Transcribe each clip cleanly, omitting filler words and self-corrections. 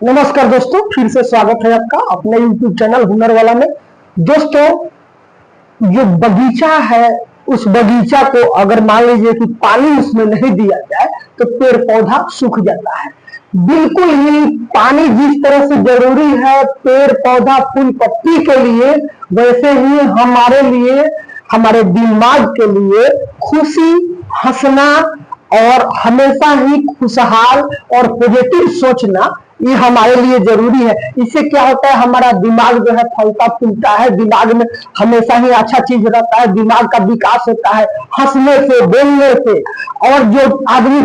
नमस्कार दोस्तों, फिर से स्वागत है आपका अपने YouTube चैनल हुनर वाला में। दोस्तों, जो बगीचा है उस बगीचा को अगर मान लीजिए कि पानी उसमें नहीं दिया जाए तो पेड़ पौधा सूख जाता है। बिल्कुल ही पानी जिस तरह से जरूरी है पेड़ पौधा फूल पत्ती के लिए, वैसे ही हमारे लिए, हमारे दिमाग के लिए खुशी, हंसना और हमेशा ही खुशहाल और पॉजिटिव सोचना ये हमारे लिए जरूरी है। इससे क्या होता है, हमारा दिमाग जो है फलता फूलता है, दिमाग में हमेशा ही अच्छा चीज रहता है, दिमाग का विकास होता है हंसने से, बोलने से। और जो आदमी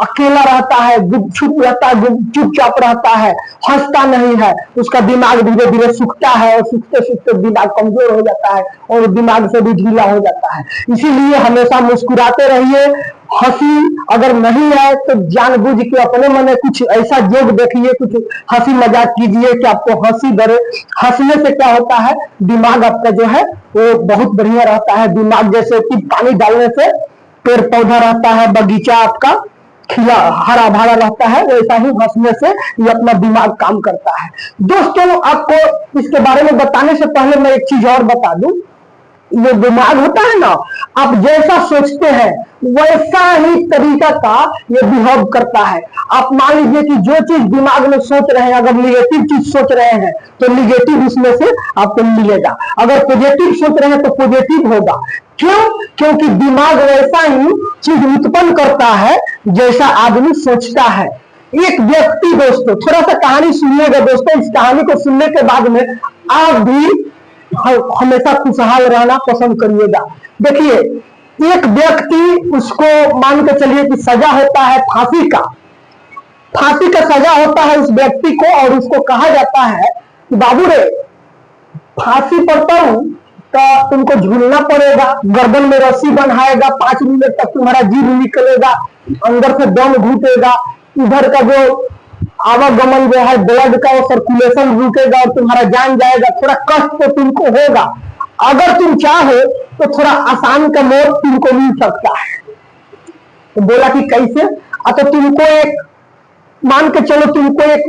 अकेला रहता है, चुप रहता है, चुपचाप रहता है, हंसता नहीं है, उसका दिमाग धीरे धीरे सूखता है और सूखते सूखते दिमाग कमजोर हो जाता है और दिमाग से भी ढीला हो जाता है। इसीलिए हमेशा मुस्कुराते रहिए। हंसी अगर नहीं है तो जानबूझ के अपने मन कुछ ऐसा जोक देखिए, कुछ हंसी मजाक कीजिए कि आपको हंसी धरे। हंसने से क्या होता है, दिमाग आपका जो है वो बहुत बढ़िया रहता है। दिमाग जैसे कि पानी डालने से पेड़ पौधा रहता है, बगीचा आपका खिला हरा भरा रहता है, वैसा ही हंसने से ये अपना दिमाग काम करता है। दोस्तों, आपको इसके बारे में बताने से पहले मैं एक चीज और बता दूं। ये दिमाग होता है ना, आप जैसा सोचते हैं वैसा ही तरीका का ये बिहेव करता है। आप मान लीजिए कि जो चीज दिमाग में सोच रहे हैं, अगर निगेटिव चीज सोच रहे हैं तो निगेटिव उसमें से आपको मिलेगा, अगर पॉजिटिव सोच रहे हैं तो पॉजिटिव होगा। क्यों? क्योंकि दिमाग वैसा ही चीज उत्पन्न करता है जैसा आदमी सोचता है। एक व्यक्ति, दोस्तों थोड़ा सा कहानी सुनिएगा दोस्तों, इस कहानी को सुनने के बाद में आप भी हमेशा खुशहाल रहना पसंद करिएगा। देखिए, एक व्यक्ति, उसको मान के चलिए कि सजा होता है फांसी का। फांसी का सजा होता है उस व्यक्ति को और उसको कहा जाता है कि बाबू रे, फांसी पड़ता हूं तो तुमको झूलना पड़ेगा, गर्दन में रस्सी बंधाएगा, 5 मिनट तक तुम्हारा जीभ निकलेगा, अंदर से दम घुटेगा, इधर का जो आवागमन जो है ब्लड का वो सर्कुलेशन रुकेगा और तुम्हारा जान जाएगा। थोड़ा कष्ट तो तुमको होगा, अगर तुम चाहो तो थोड़ा आसान का मौत तुमको मिल सकता है। तो बोला कि कैसे? तो तुमको एक, मान के चलो तुमको एक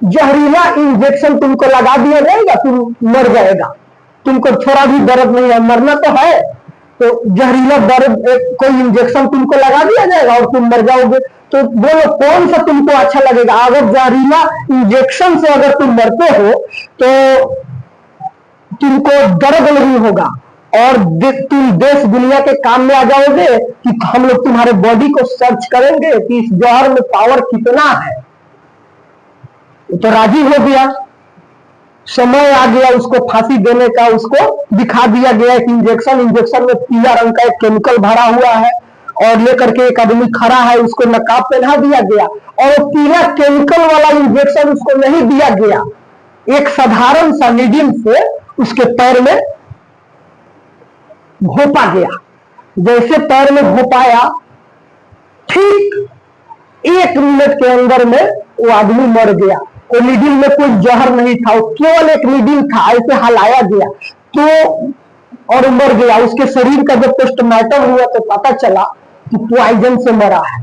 जहरीला इंजेक्शन तुमको लगा दिया जाएगा, तुम मर जाएगा। तुमको थोड़ा भी दर्द नहीं है, मरना तो है, तो जहरीला दर्द कोई इंजेक्शन तुमको लगा दिया जाएगा और तुम मर जाओगे। तो बोलो कौन सा तुमको अच्छा लगेगा? अगर जहरीला इंजेक्शन से अगर तुम मरते हो तो तुमको दर्द नहीं होगा और तुम देश दुनिया के काम में आ जाओगे कि हम लोग तुम्हारे बॉडी को सर्च करेंगे कि इस जहर में पावर कितना है। तो राजी हो गया, समय आ गया उसको फांसी देने का, उसको दिखा दिया गया कि इंजेक्शन में पीला रंग का एक केमिकल भरा हुआ है और लेकर के एक आदमी खड़ा है, उसको नकाब पहना दिया गया और पीला केमिकल वाला इंजेक्शन उसको नहीं दिया गया, एक साधारण सा नीडल से उसके पैर में घोपा गया। जैसे पैर में घोपाया, ठीक 1 मिनट के अंदर में वो आदमी मर गया। वो नीडल में कोई जहर नहीं था, वो केवल एक नीडल था, ऐसे हलाया गया तो और मर गया। उसके शरीर का जब पोस्टमार्टम हुआ तो पता चला कि पॉइजन से मरा है।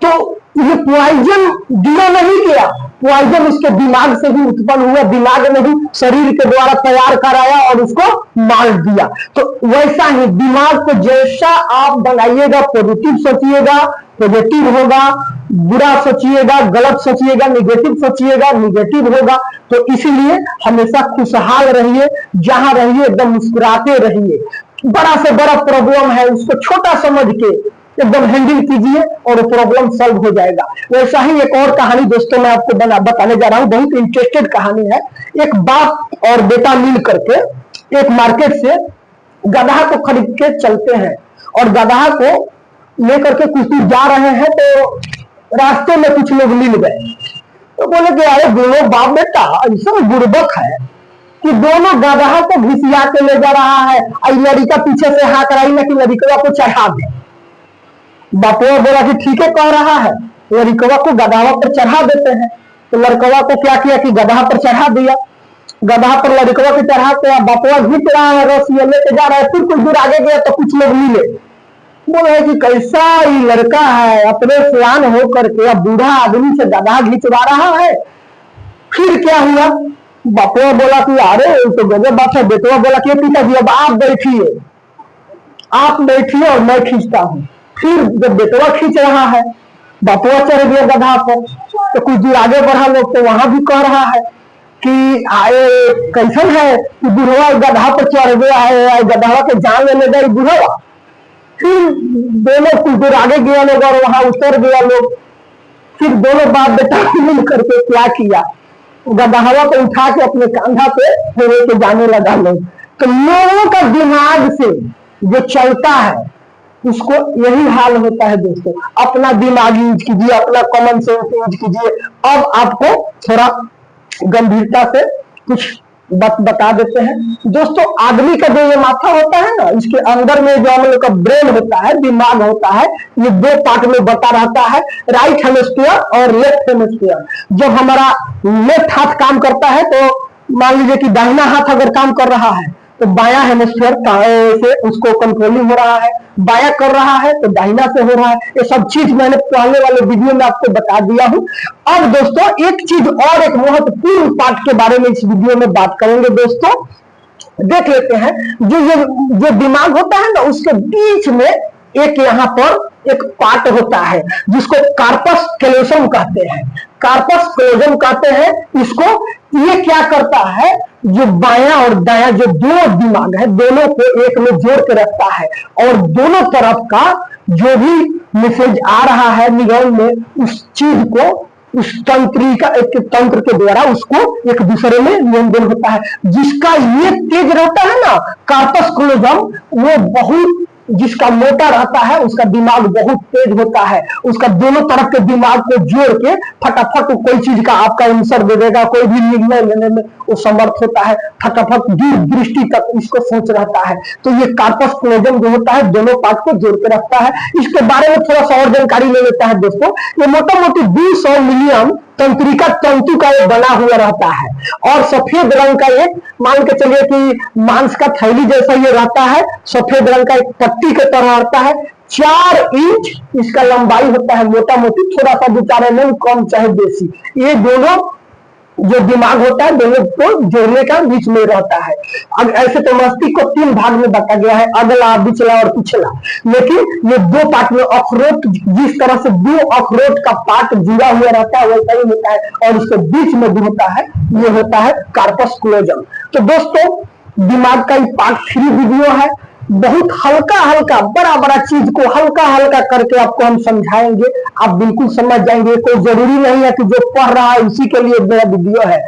तो ये पॉइजन दिया नहीं गया, पॉइजन उसके दिमाग से ही उत्पन्न हुआ, दिमाग ने ही शरीर के द्वारा तैयार कराया और उसको मार दिया। तो वैसा ही दिमाग को जैसा आप बनाइएगा, पॉजिटिव सोचिएगा पॉजिटिव होगा, बुरा सोचिएगा गलत सोचिएगा, निगेटिव सोचिएगा निगेटिव होगा। तो इसीलिए हमेशा खुशहाल रहिए, जहां रहिए एकदम मुस्कुराते रहिए। बड़ा से बड़ा प्रॉब्लम है उसको छोटा समझ के एकदम हैंडल कीजिए और प्रॉब्लम सॉल्व हो जाएगा। वैसा ही एक और कहानी दोस्तों मैं आपको बताने जा रहा हूं, बहुत इंटरेस्टेड कहानी है। एक बाप और बेटा मिल करके एक मार्केट से गधा को खरीद के चलते हैं और गधा को लेकर के कुछ दूर जा रहे हैं तो रास्ते में कुछ लोग मिल गए। तो बोले कि अरे दोनों बाप बेटा ऐसा गुर्बक है कि दोनों गधा को घिसिया के ले जा रहा है, लड़का पीछे से हाँ कराई ना कि लड़का को चढ़ा दे। बापुआ बोला कि ठीक है कह रहा है, लड़कवा को गधावा पर चढ़ा देते हैं। तो लड़कवा को क्या किया कि गधा पर चढ़ा दिया, गधा पर लड़कवा को चढ़ा के बापुआ घींच रहा है, रस्सी लेके जा रहा है। फिर कुछ दूर आगे गया तो कुछ लोग मिले, बोल रहे कि कैसा ये लड़का है, अपने सयान हो करके अब बूढ़ा आदमी से गधा घिंचवा रहा है। फिर क्या हुआ, बापुआ बोला कि अरे तो गजब बात है। बेटुआ बोला कि पिताजी अब आप बैठिए और मैं खींचता हूँ। फिर जब बेटुआ खींच रहा है, बापुआ चढ़ गया गधा पर। तो कुछ दूर आगे बढ़ा लोग तो वहां भी कह रहा है कि आए कैसन है कि बुढ़वा गधा पर चढ़ गया है, गधा के जान लेने गए बुढ़वा। फिर दोनों कुछ दूर आगे गया लोग और वहां उतर गया लोग। फिर दोनों बाप बेटा मिल करके क्या किया, गदहवा को उठा के अपने कांधा पे लेके जाने लगा लोग। तो लोगों का दिमाग से जो चलता है उसको यही हाल होता है दोस्तों। अपना दिमाग यूज कीजिए, अपना कॉमन सेंस यूज कीजिए। अब आपको थोड़ा गंभीरता से कुछ बता देते हैं दोस्तों। आदमी का जो ये माथा होता है ना, इसके अंदर में जो हम लोग का ब्रेन होता है, दिमाग होता है, ये दो पार्ट में बटा रहता है, राइट हेमिस्फीयर और लेफ्ट हेमिस्फीयर। जब हमारा लेफ्ट हाथ काम करता है तो मान लीजिए कि दाहिना हाथ अगर काम कर रहा है तो बायां हेमिस्फीयर से उसको कंट्रोलिंग हो रहा है, बायां कर रहा है तो दाहिना से हो रहा है। ये सब चीज मैंने पहले वाले वीडियो में आपको बता दिया हूं। अब दोस्तों एक चीज और, एक महत्वपूर्ण पार्ट के बारे में इस वीडियो में बात करेंगे दोस्तों। देख लेते हैं, जो दिमाग होता है ना, उसके बीच में एक यहाँ पर एक पार्ट होता है जिसको कार्पस कैलोसम कहते हैं। कार्पस कैलोसम कहते हैं इसको। ये क्या करता है, जो बायां और दायां जो दो दिमाग है दोनों को एक में जोड़ के रखता है, और दोनों तरफ का जो भी मैसेज आ रहा है निगम में, उस चीज को उस तंत्रिका एक तंत्र के द्वारा उसको एक दूसरे में लेन देन होता है। जिसका ये तेज रहता है ना कार्पस कैलोसम, वो बहुत, जिसका मोटा रहता है उसका दिमाग बहुत तेज होता है। उसका दोनों तरफ के दिमाग को जोड़ के फटाफट कोई चीज का आपका आंसर दे देगा, कोई भी निर्णय लेने में वो समर्थ होता है, फटाफट दूर दृष्टि तक इसको सोच रहता है। तो ये कार्पस कैलोसम जो होता है दोनों पार्ट को जोड़ के रखता है। इसके बारे में थोड़ा सा और जानकारी ले लेता है दोस्तों। ये मोटा मोटी 200 मिलियन तंत्रिका तंतु का ये बना हुआ रहता है, और सफेद रंग का एक, मान के चलिए कि मांस का थैली जैसा ये रहता है, सफेद रंग का एक पट्टी के तरह रहता है। 4 इंच इसका लंबाई होता है, मोटा मोटी, थोड़ा सा 2-4 mm कम चाहे बेसी। ये दोनों जो दिमाग होता है दोनों को जोड़ने का बीच में रहता है। अब ऐसे तो मस्तिष्क को 3 भाग में बांटा गया है, अगला, पिछला और पिछला। लेकिन ये 2 पार्ट में अखरोट, जिस तरह से 2 अखरोट का पार्ट जुड़ा हुआ रहता है वैसा ही होता है, और इसके बीच में भी होता है, ये होता है कार्पस कैलोसम। तो दोस्तों दिमाग का पार्ट 3 वीडियो है। बहुत हल्का हल्का बड़ा बड़ा चीज को हल्का हल्का करके आपको हम समझाएंगे, आप बिल्कुल समझ जाएंगे। कोई जरूरी नहीं है कि जो पढ़ रहा है उसी के लिए मेरा वीडियो है।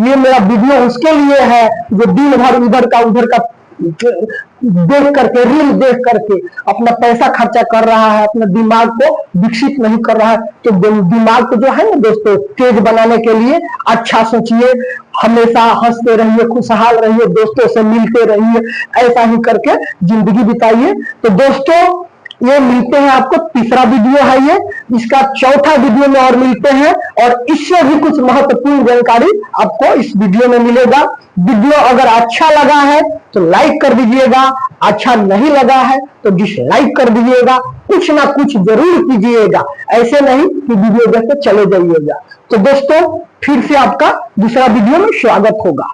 ये मेरा वीडियो उसके लिए है जो दिन भर इधर का उधर का देख करके, रील देख करके अपना पैसा खर्चा कर रहा है, अपने दिमाग को विकसित नहीं कर रहा है। तो दिमाग को जो है ना दोस्तों तेज बनाने के लिए अच्छा सोचिए, हमेशा हंसते रहिए, खुशहाल रहिए, दोस्तों से मिलते रहिए, ऐसा ही करके जिंदगी बिताइए। तो दोस्तों ये मिलते हैं, आपको तीसरा वीडियो है ये, इसका चौथा वीडियो में और मिलते हैं, और इससे भी कुछ महत्वपूर्ण जानकारी आपको इस वीडियो में मिलेगा। वीडियो अगर अच्छा लगा है तो लाइक कर दीजिएगा, अच्छा नहीं लगा है तो डिसलाइक कर दीजिएगा, कुछ ना कुछ जरूर कीजिएगा, ऐसे नहीं कि वीडियो देख के चले जाइएगा। तो दोस्तों फिर से आपका दूसरा वीडियो में स्वागत होगा।